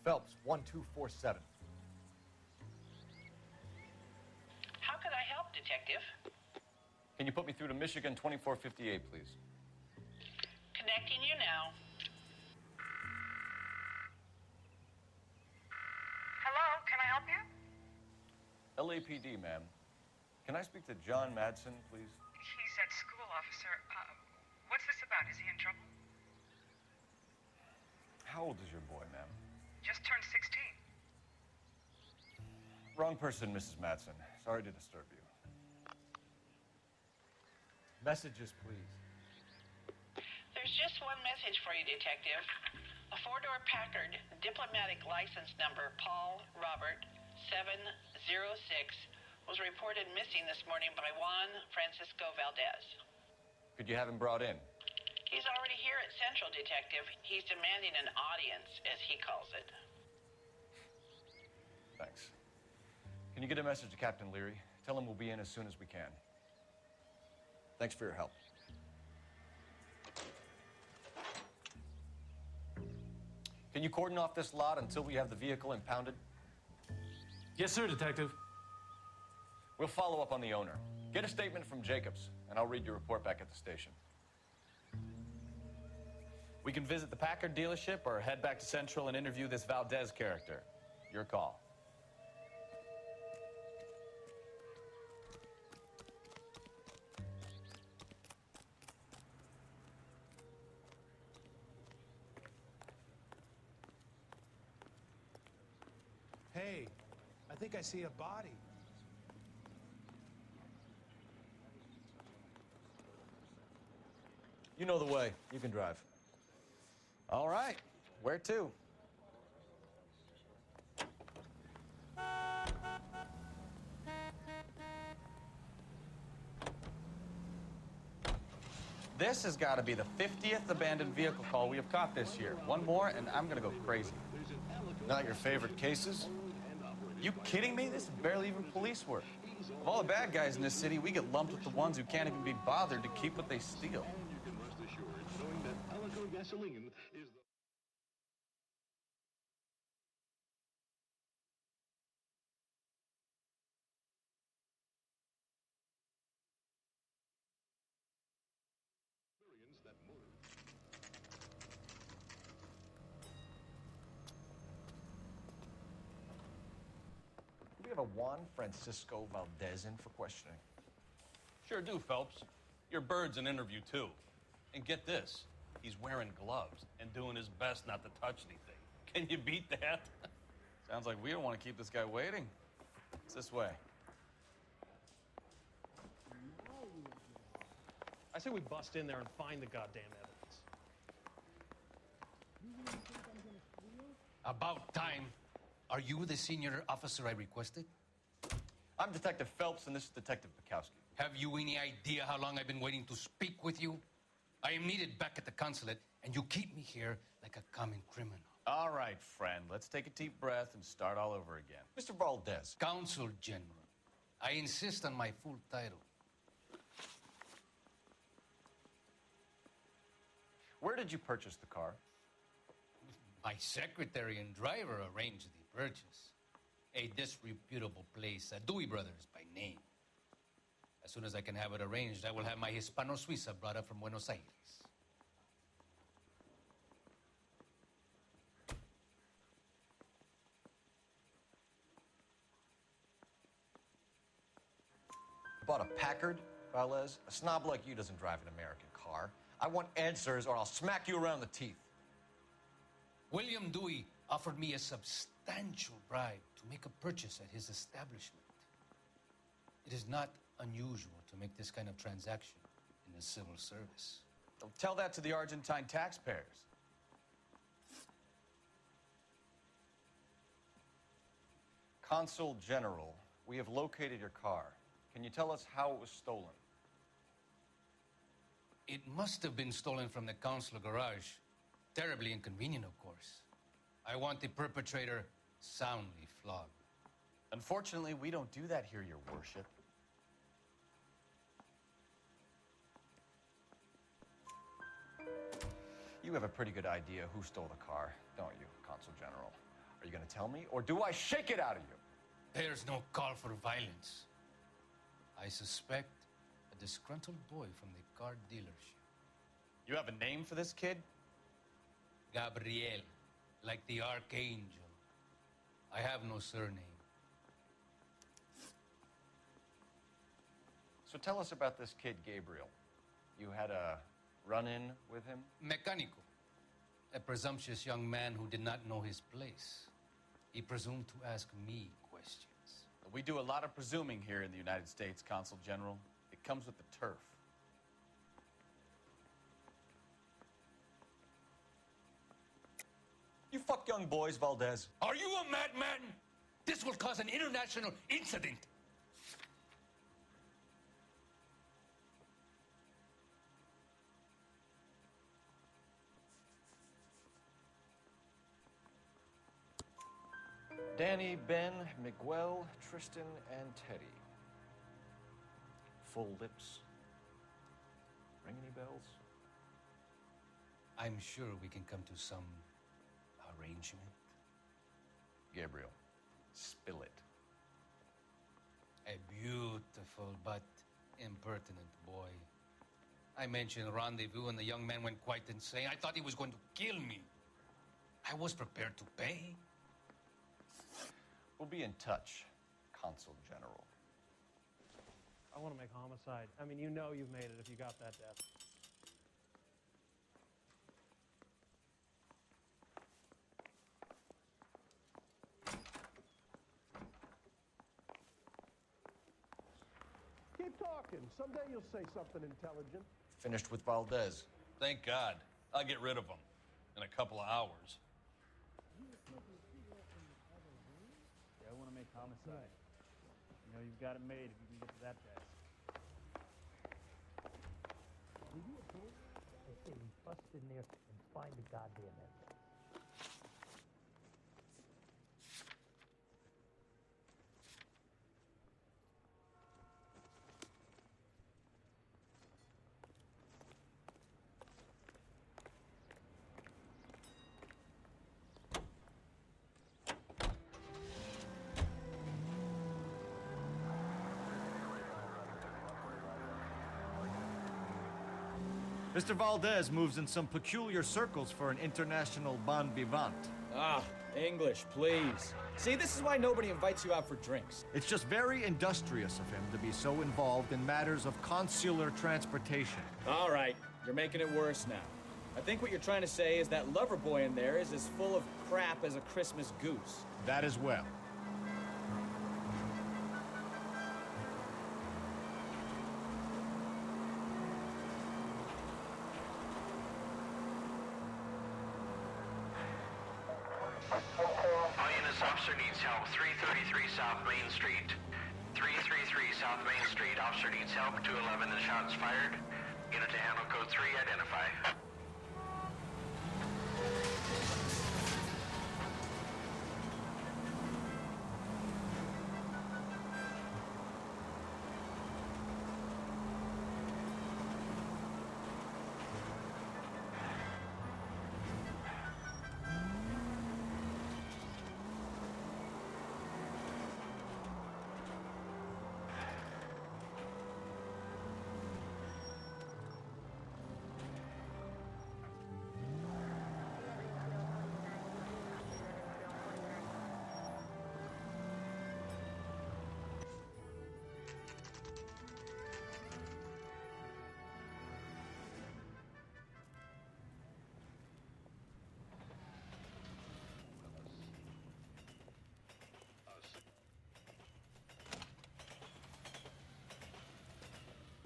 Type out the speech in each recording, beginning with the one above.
Phelps, 1247. How could I help, Detective? Can you put me through to Michigan 2458, please? Connecting you now. Hello, can I help you? LAPD, ma'am. Can I speak to John Madsen, please? He's at school, officer. What's this about? Is he in trouble? How old is your boy, ma'am? Just turned 16. Wrong person, Mrs. Madsen. Sorry to disturb you. Messages, please. There's just one message for you, Detective. A four-door Packard, diplomatic license number Paul Robert 706, was reported missing this morning by Juan Francisco Valdez. Could you have him brought in? He's already here at Central, Detective. He's demanding an audience, as he calls it. Thanks. Can you get a message to Captain Leary? Tell him we'll be in as soon as we can. Thanks for your help. Can you cordon off this lot until we have the vehicle impounded? Yes, sir, Detective. We'll follow up on the owner. Get a statement from Jacobs, and I'll read your report back at the station. We can visit the Packard dealership or head back to Central and interview this Valdez character. Your call. Hey, I think I see a body. You know the way. You can drive. All right. Where to? This has got to be the 50th abandoned vehicle call we have caught this year. One more, and I'm going to go crazy. Not your favorite cases? You kidding me? This is barely even police work. Of all the bad guys in this city, we get lumped with the ones who can't even be bothered to keep what they steal. And you can rest assured knowing that Alico gasoline is the... experience that motor. Do we have a Juan Francisco Valdez in for questioning? Sure do, Phelps. Your bird's an interview, too. And get this, he's wearing gloves and doing his best not to touch anything. Can you beat that? Sounds like we don't want to keep this guy waiting. It's this way. I say we bust in there and find the goddamn evidence. About time. Are you the senior officer I requested? I'm Detective Phelps, and this is Detective Bukowski. Have you any idea how long I've been waiting to speak with you? I am needed back at the consulate, and you keep me here like a common criminal. All right, friend. Let's take a deep breath and start all over again. Mr. Valdez. Consul General. I insist on my full title. Where did you purchase the car? My secretary and driver arranged the purchase. A disreputable place, Dewey Brothers by name. As soon as I can have it arranged, I will have my Hispano Suiza brought up from Buenos Aires. You bought a Packard, Valdez? A snob like you doesn't drive an American car. I want answers, or I'll smack you around the teeth. William Dewey offered me a substantial bribe to make a purchase at his establishment. It is not unusual to make this kind of transaction in the civil service. Don't tell that to the Argentine taxpayers. Consul General, we have located your car. Can you tell us how it was stolen? It must have been stolen from the consular garage. Terribly inconvenient, of course. I want the perpetrator soundly flogged. Unfortunately, we don't do that here, Your Worship. You have a pretty good idea who stole the car, don't you, Consul General? Are you going to tell me, or do I shake it out of you? There's no call for violence. I suspect a disgruntled boy from the car dealership. You have a name for this kid? Gabriel, like the archangel. I have no surname. So tell us about this kid, Gabriel. You had a run-in with him? Mecánico, a presumptuous young man who did not know his place. He presumed to ask me questions. We do a lot of presuming here in the United States, Consul General. It comes with the turf. You fuck young boys, Valdez. Are you a madman? This will cause an international incident. Danny, Ben, Miguel, Tristan, and Teddy. Full lips. Ring any bells? I'm sure we can come to some arrangement. Gabriel, spill it. A beautiful but impertinent boy. I mentioned rendezvous and the young man went quite insane. I thought he was going to kill me. I was prepared to pay. We'll be in touch, Consul General. I want to make homicide. I mean, you know you've made it if you got that death. Keep talking. Someday you'll say something intelligent. Finished with Valdez. Thank God. I'll get rid of him in a couple of hours. I want to make homicide. You know you've got it made if you can get to that desk. I say we bust in there and find the goddamn evidence. Mr. Valdez moves in some peculiar circles for an international bon vivant. Ah, English, please. See, this is why nobody invites you out for drinks. It's just very industrious of him to be so involved in matters of consular transportation. All right, you're making it worse now. I think what you're trying to say is that lover boy in there is as full of crap as a Christmas goose. That as well. Officer needs help. 333 South Main Street. 333 South Main Street. Officer needs help. 211 and shots fired. Unit to handle code 3. Identify.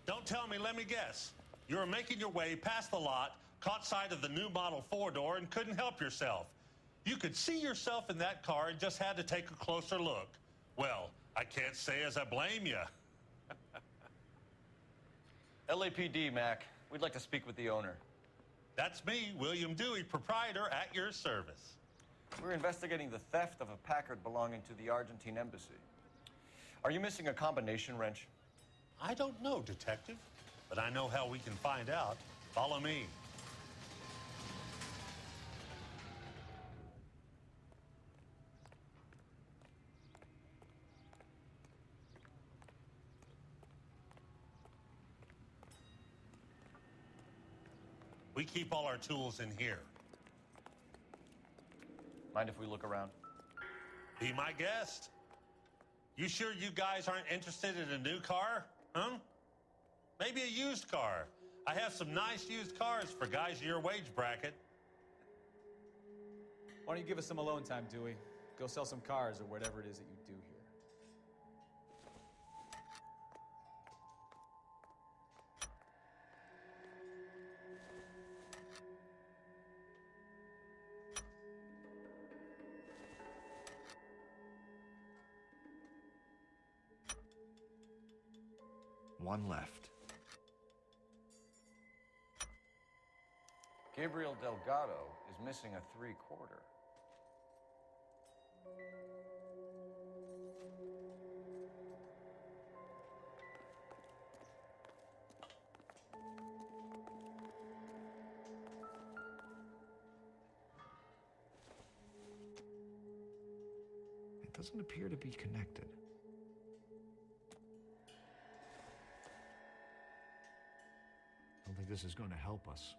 Don't tell me, let me guess. You were making your way past the lot, caught sight of the new model four-door, and couldn't help yourself. You could see yourself in that car and just had to take a closer look. Well, I can't say as I blame you. LAPD, Mac. We'd like to speak with the owner. That's me, William Dewey, proprietor, at your service. We're investigating the theft of a Packard belonging to the Argentine embassy. Are you missing a combination wrench? I don't know, Detective, but I know how we can find out. Follow me. We keep all our tools in here. Mind if we look around? Be my guest. You sure you guys aren't interested in a new car? Huh? Maybe a used car. I have some nice used cars for guys in your wage bracket. Why don't you give us some alone time, Dewey? Go sell some cars or whatever it is that you do here. One left. Gabriel Delgado is missing a 3/4. It doesn't appear to be connected. I don't think this is going to help us.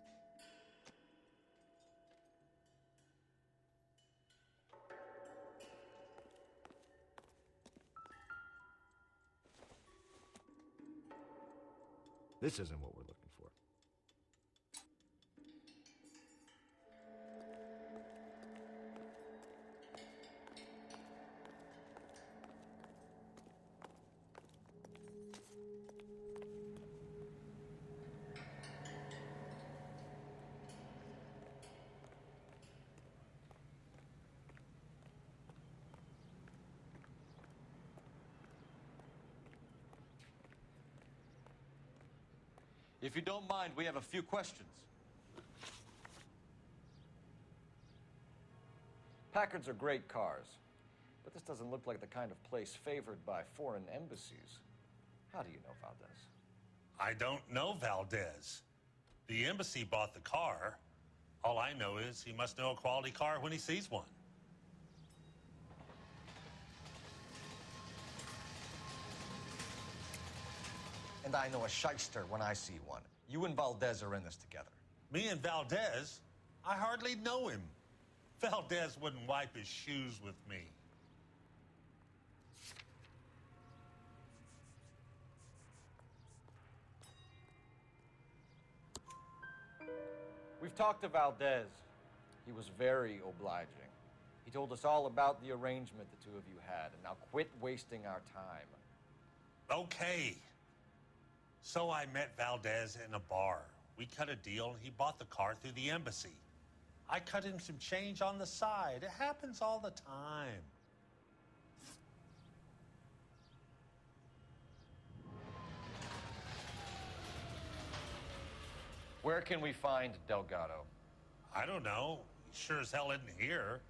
This isn't what we're looking for. If you don't mind, we have a few questions. Packards are great cars, but this doesn't look like the kind of place favored by foreign embassies. How do you know Valdez? I don't know Valdez. The embassy bought the car. All I know is he must know a quality car when he sees one. And I know a shyster when I see one. You and Valdez are in this together. Me and Valdez? I hardly know him. Valdez wouldn't wipe his shoes with me. We've talked to Valdez. He was very obliging. He told us all about the arrangement the two of you had, and now quit wasting our time. Okay. So I met Valdez in a bar. We cut a deal, and he bought the car through the embassy. I cut him some change on the side. It happens all the time. Where can we find Delgado? I don't know. He sure as hell isn't here.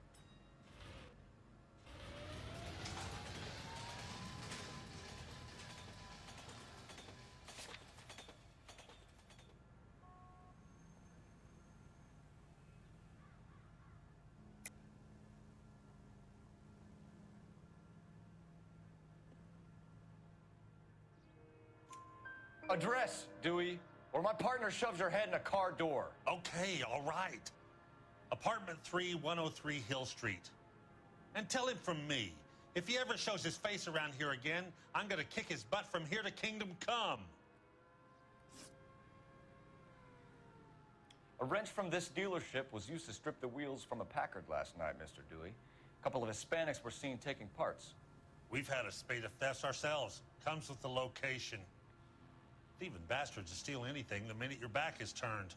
Address, Dewey, or my partner shoves your head in a car door. Okay, all right. Apartment 3, 103 Hill Street. And tell him from me, if he ever shows his face around here again, I'm gonna kick his butt from here to kingdom come. A wrench from this dealership was used to strip the wheels from a Packard last night, Mr. Dewey. A couple of Hispanics were seen taking parts. We've had a spate of thefts ourselves. Comes with the location. Thieving bastards will steal anything the minute your back is turned.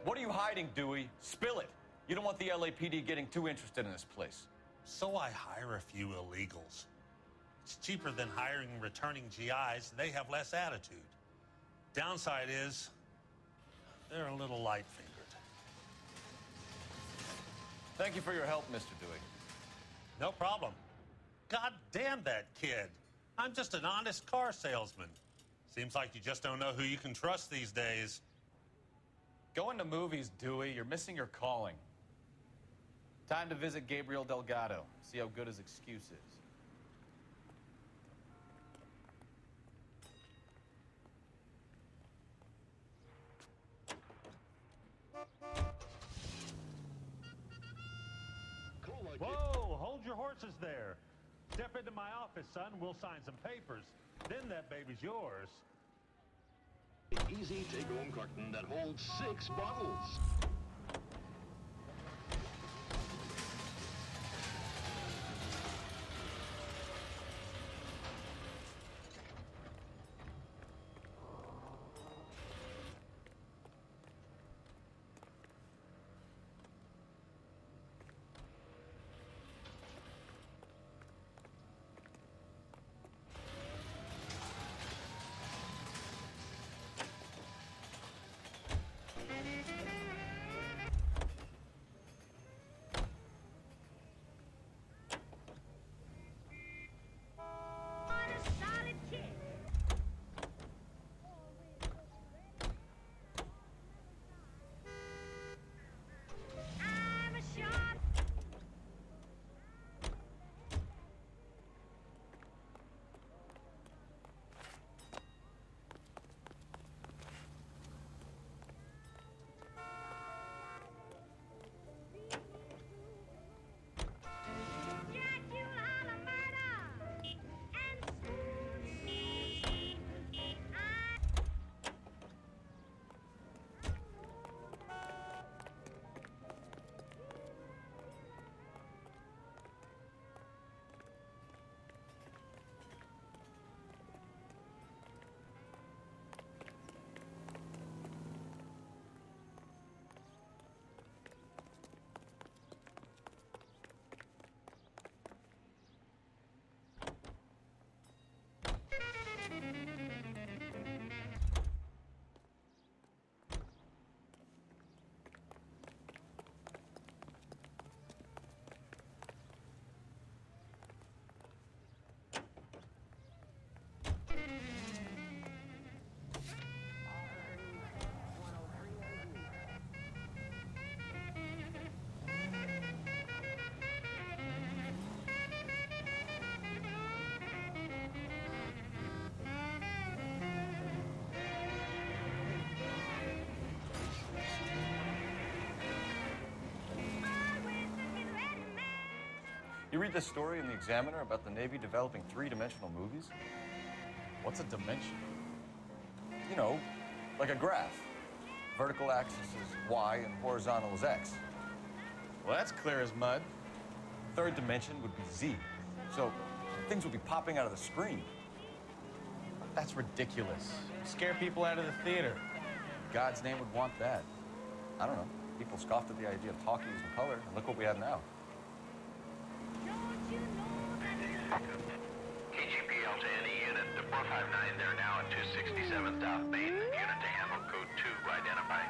What are you hiding, Dewey? Spill it. You don't want the LAPD getting too interested in this place. So I hire a few illegals. It's cheaper than hiring returning GIs. They have less attitude. Downside is, they're a little light-fingered. Thank you for your help, Mr. Dewey. No problem. God damn that kid. I'm just an honest car salesman. Seems like you just don't know who you can trust these days. Going to movies, Dewey. You're missing your calling. Time to visit Gabriel Delgado, see how good his excuse is. Whoa, hold your horses there. Step into my office, son. We'll sign some papers. Then that baby's yours. Easy take-home carton that holds 6 bottles. You read this story in the Examiner about the Navy developing three-dimensional movies? What's a dimension? You know, like a graph. Vertical axis is Y and horizontal is X. Well, that's clear as mud. Third dimension would be Z. So things would be popping out of the screen. That's ridiculous. Scare people out of the theater. God's name would want that. I don't know. People scoffed at the idea of talkies in color, and look what we have now. KGPL to any unit, the 459, they're now at 267 South Main. Unit to handle code 2, identify.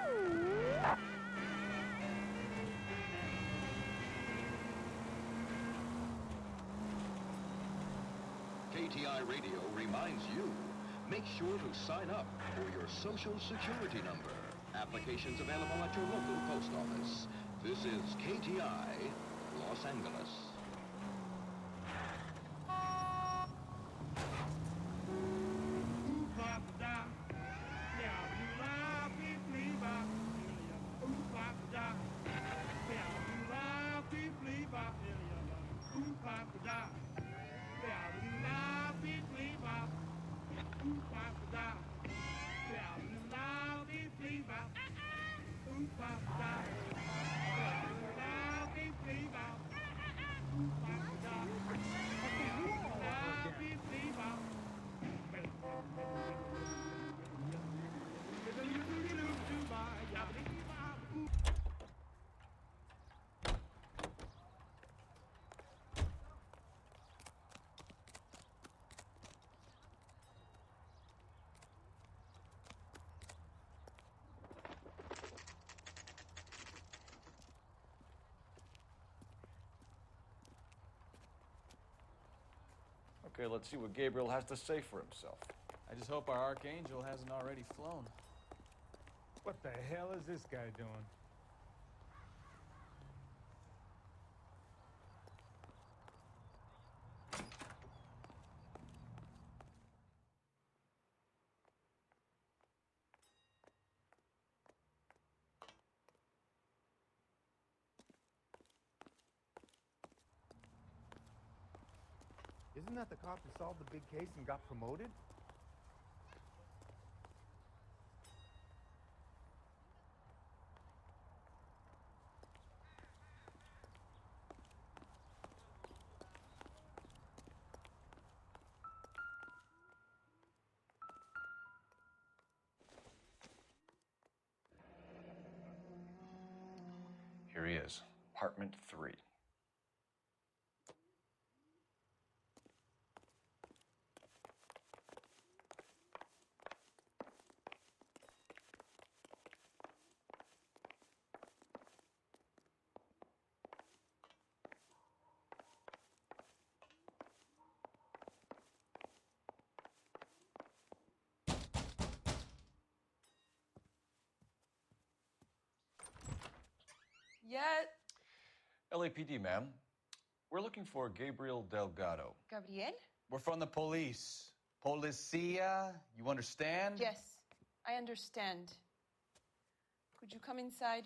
KTI Radio reminds you, make sure to sign up for your Social Security number. Applications available at your local post office. This is KTI, Los Angeles. Okay, let's see what Gabriel has to say for himself. I just hope our Archangel hasn't already flown. What the hell is this guy doing? Isn't that the cop who solved the big case and got promoted? Here he is, apartment 3. Yeah. LAPD, ma'am. We're looking for Gabriel Delgado. Gabriel? We're from the police. Policia, you understand? Yes, I understand. Could you come inside?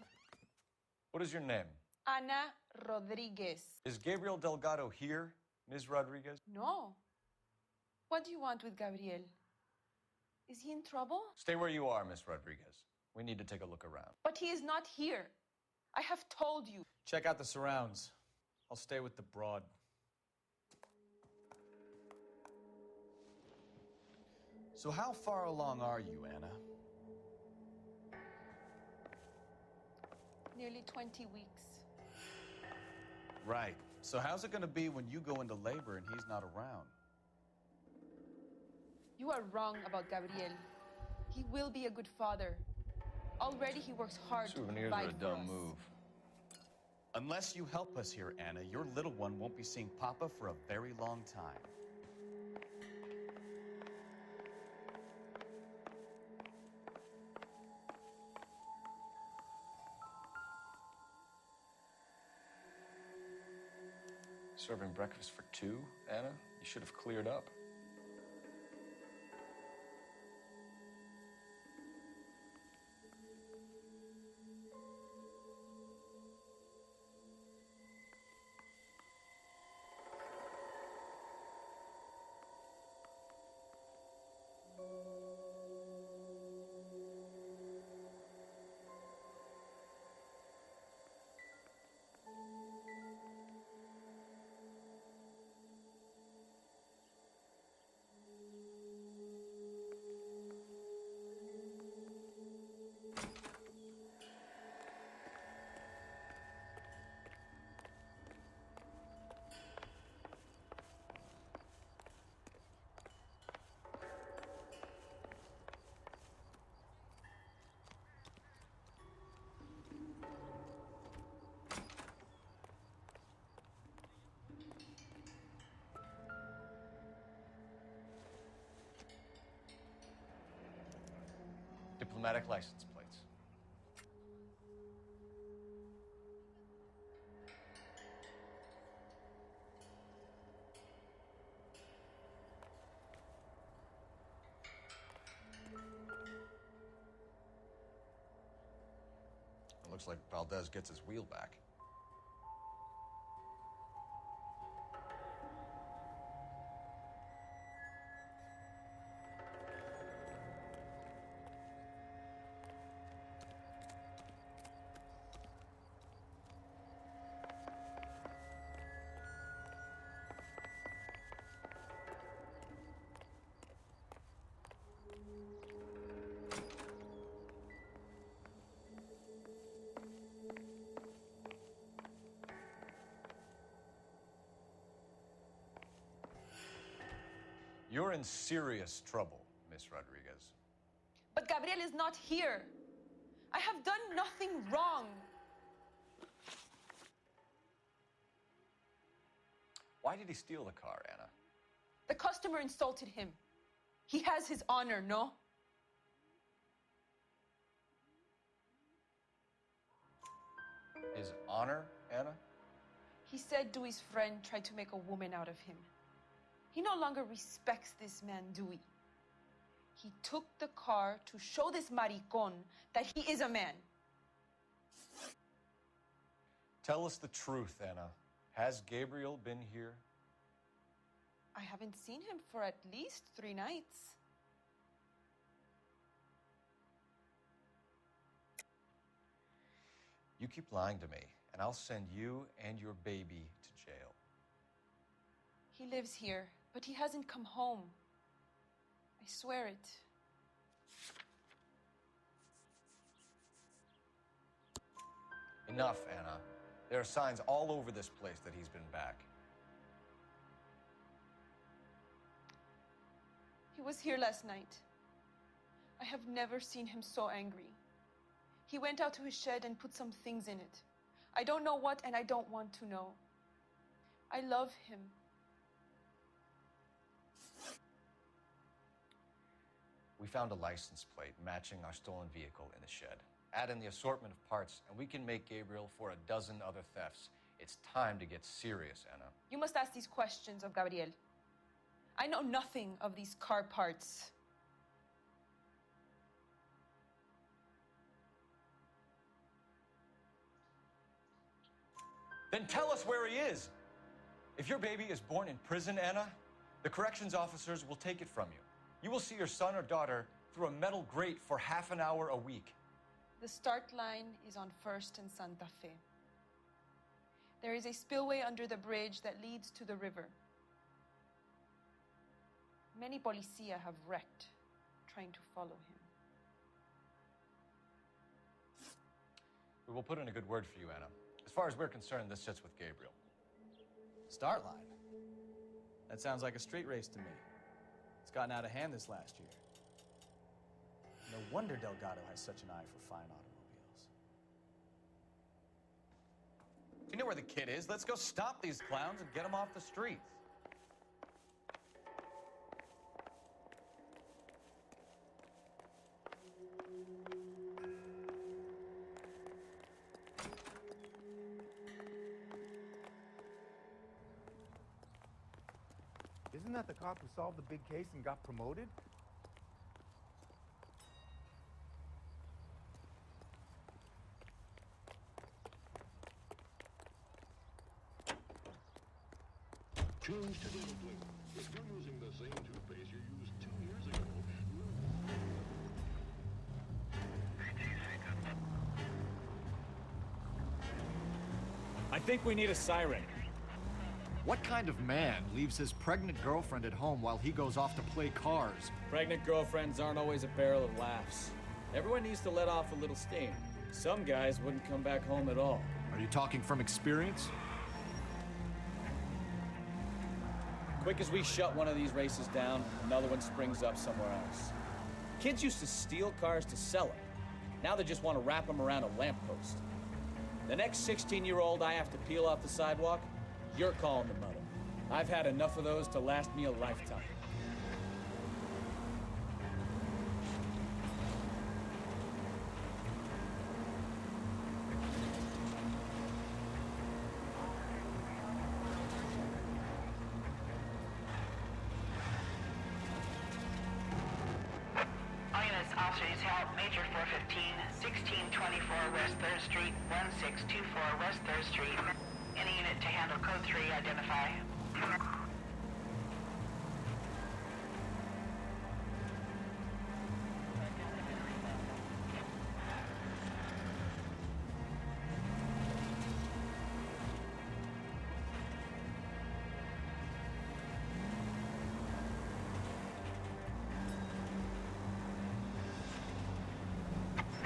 What is your name? Ana Rodriguez. Is Gabriel Delgado here, Ms. Rodriguez? No. What do you want with Gabriel? Is he in trouble? Stay where you are, Ms. Rodriguez. We need to take a look around. But he is not here. I have told you. Check out the surrounds. I'll stay with the broad. So how far along are you, Anna? Nearly 20 weeks. Right. So how's it going to be when you go into labor and he's not around? You are wrong about Gabriel. He will be a good father. Already he works hard to Souvenirs provide are a for dumb us. move. Unless you help us here, Anna, your little one won't be seeing Papa for a very long time. Serving breakfast for 2, Anna? You should have cleared up. Diplomatic license plates. It looks like Valdez gets his wheel back. You're in serious trouble, Miss Rodriguez. But Gabriel is not here. I have done nothing wrong. Why did he steal the car, Anna? The customer insulted him. He has his honor, no? His honor, Anna? He said Dewey's friend tried to make a woman out of him. He no longer respects this man, Dewey. He took the car to show this maricon that he is a man. Tell us the truth, Anna. Has Gabriel been here? I haven't seen him for at least 3 nights. You keep lying to me, and I'll send you and your baby to jail. He lives here, but he hasn't come home. I swear it. Enough, Anna. There are signs all over this place that he's been back. He was here last night. I have never seen him so angry. He went out to his shed and put some things in it. I don't know what, and I don't want to know. I love him. We found a license plate matching our stolen vehicle in the shed. Add in the assortment of parts, and we can make Gabriel for a dozen other thefts. It's time to get serious, Anna. You must ask these questions of Gabriel. I know nothing of these car parts. Then tell us where he is. If your baby is born in prison, Anna, the corrections officers will take it from you. You will see your son or daughter through a metal grate for half an hour a week. The start line is on 1st and Santa Fe. There is a spillway under the bridge that leads to the river. Many policia have wrecked trying to follow him. We will put in a good word for you, Anna. As far as we're concerned, this sits with Gabriel. Start line? That sounds like a street race to me. It's gotten out of hand this last year. No wonder Delgado has such an eye for fine automobiles. You know where the kid is. Let's go stop these clowns and get them off the streets. Isn't that the cop who solved the big case and got promoted? Change to Dental Blue. If you're using the same toothpaste you used 2 years ago, I think we need a siren. What kind of man leaves his pregnant girlfriend at home while he goes off to play cars? Pregnant girlfriends aren't always a barrel of laughs. Everyone needs to let off a little steam. Some guys wouldn't come back home at all. Are you talking from experience? Quick as we shut one of these races down, another one springs up somewhere else. Kids used to steal cars to sell them. Now they just want to wrap them around a lamppost. The next 16-year-old I have to peel off the sidewalk, you're calling the mother. I've had enough of those to last me a lifetime. Units, officers help, Major 415, 1624 West 3rd Street, 1624 West 3rd Street. Any unit to handle code 3, identify.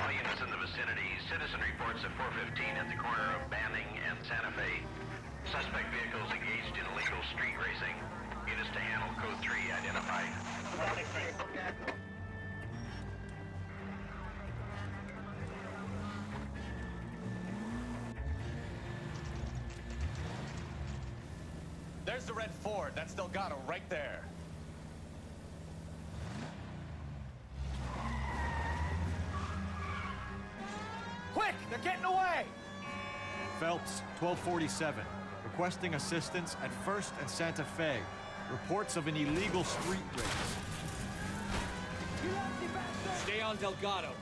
All units in the vicinity, citizen reports at 415 at the corner of Banning and Santa Fe. Suspect vehicles engaged in illegal street racing. Units to handle code 3, identify. There's the red Ford. That's Delgado right there. Quick! They're getting away! Phelps, 1247. Requesting assistance at 1st and Santa Fe. Reports of an illegal street race. Stay on Delgado.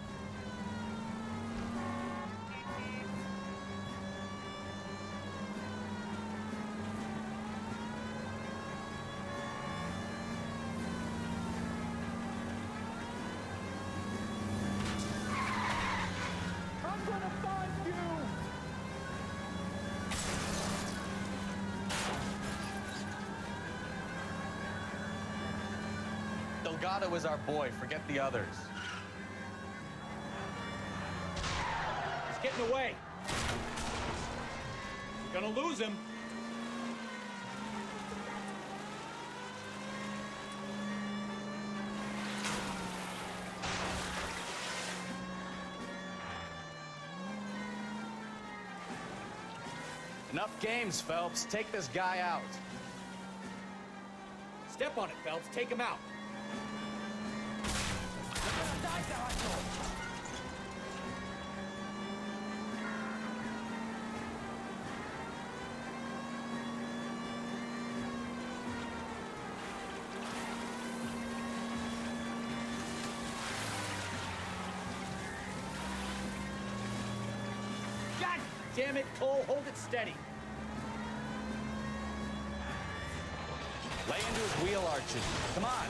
Delgado is our boy. Forget the others. He's getting away. We're gonna lose him. Enough games, Phelps. Take this guy out. Step on it, Phelps. Take him out. God damn it, Cole. Hold it steady. Lay into his wheel arches. Come on.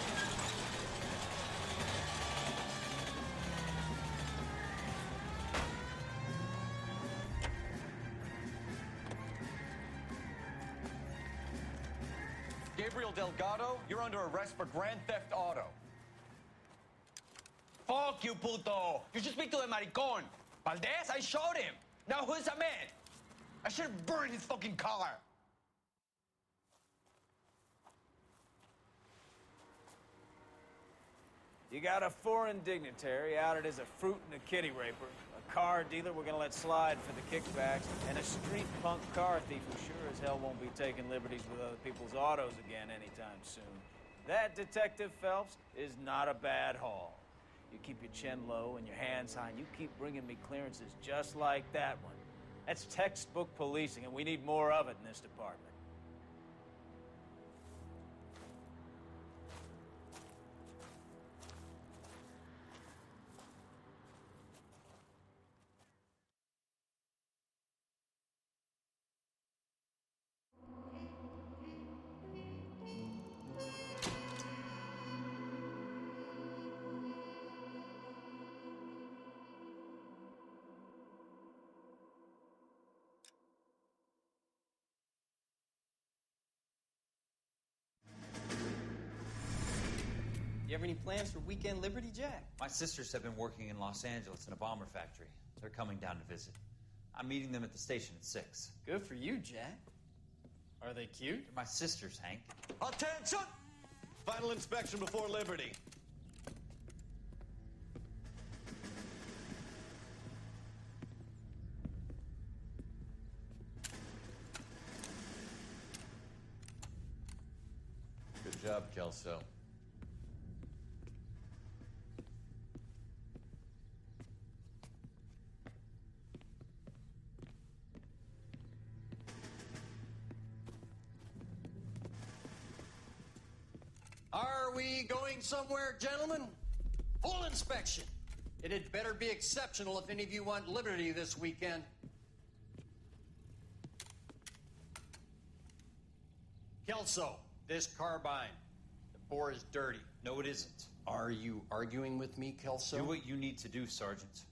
Gabriel Delgado, you're under arrest for Grand Theft Auto. Fuck you, puto. You should speak to the maricón. Valdez, I showed him. Now who's the man? I should have burned his fucking car. You got a foreign dignitary outed as a fruit and a kitty raper, a car dealer we're gonna let slide for the kickbacks, and a street punk car thief who sure as hell won't be taking liberties with other people's autos again anytime soon. That, Detective Phelps, is not a bad haul. You keep your chin low and your hands high, and you keep bringing me clearances just like that one. That's textbook policing, and we need more of it in this department. You have any plans for Weekend Liberty, Jack? My sisters have been working in Los Angeles in a bomber factory. They're coming down to visit. I'm meeting them at the station at 6. Good for you, Jack. Are they cute? They're my sisters, Hank. Attention! Final inspection before Liberty. Good job, Kelso. Are we going somewhere, gentlemen? Full inspection. It had better be exceptional if any of you want liberty this weekend. Kelso, this carbine. The bore is dirty. No, it isn't. Are you arguing with me, Kelso? Do what you need to do, Sergeant.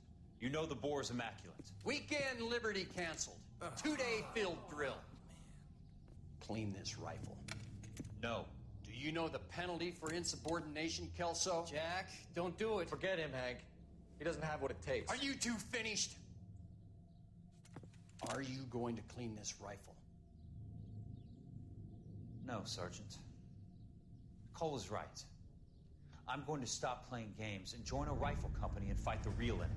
You know the bore's immaculate. Weekend liberty canceled. 2-day field drill. Clean this rifle. No. Do you know the penalty for insubordination, Kelso? Jack, don't do it. Forget him, Hank. He doesn't have what it takes. Are you two finished? Are you going to clean this rifle? No, Sergeant. Cole is right. I'm going to stop playing games and join a rifle company and fight the real enemy.